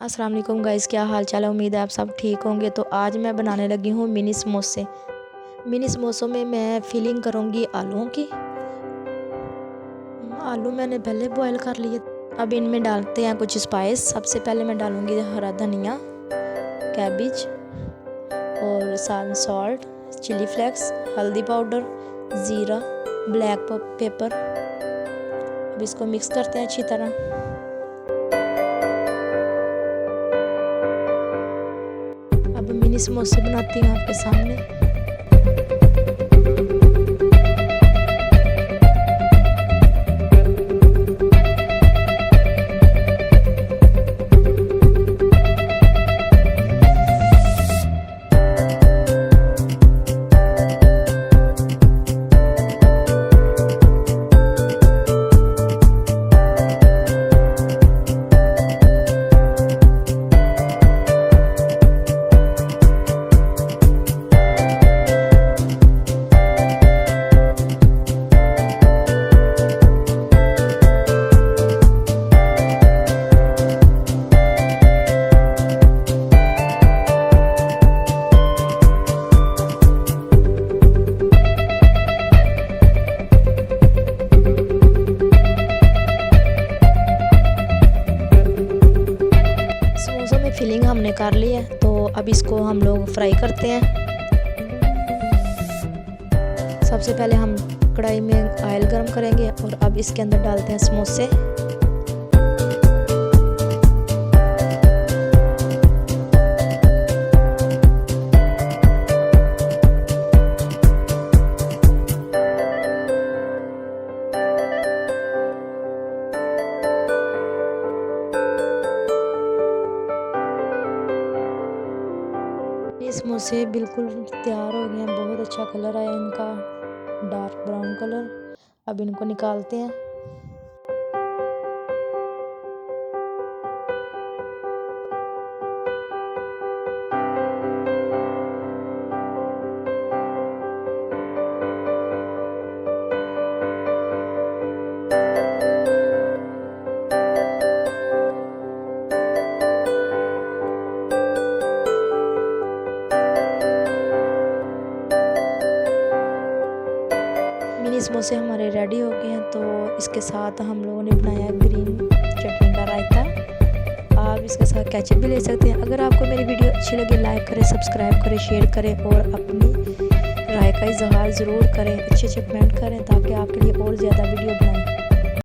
अस्सलाम वालेकुम गाइस, क्या हाल चाल है। उम्मीद है आप सब ठीक होंगे। तो आज मैं बनाने लगी हूँ मिनी समोसे। मिनी समोसों में मैं फिलिंग करूँगी आलूओं की। आलू मैंने पहले बॉईल कर लिए। अब इनमें डालते हैं कुछ स्पाइस। सबसे पहले मैं डालूँगी हरा धनिया, कैबिज और सॉल्ट, चिली फ्लेक्स, हल्दी पाउडर, ज़ीरा, ब्लैक पेपर। अब इसको मिक्स करते हैं अच्छी तरह। अब मिनी समोसे बनाती हूँ आपके सामने। फिलिंग हमने कर ली है, तो अब इसको हम लोग फ्राई करते हैं। सबसे पहले हम कढ़ाई में ऑयल गरम करेंगे और अब इसके अंदर डालते हैं समोसे। ये समोसे बिल्कुल तैयार हो गए हैं। बहुत अच्छा कलर आया इनका, डार्क ब्राउन कलर। अब इनको निकालते हैं। मिनी समोसे हमारे रेडी हो गए हैं। तो इसके साथ हम लोगों ने बनाया ग्रीन चटनी का रायता। आप इसके साथ केचप भी ले सकते हैं। अगर आपको मेरी वीडियो अच्छी लगे, लाइक करें, सब्सक्राइब करें, शेयर करें और अपनी राय का इजहार ज़रूर करें। अच्छे कमेंट करें ताकि आपके लिए और ज़्यादा वीडियो बनाएं।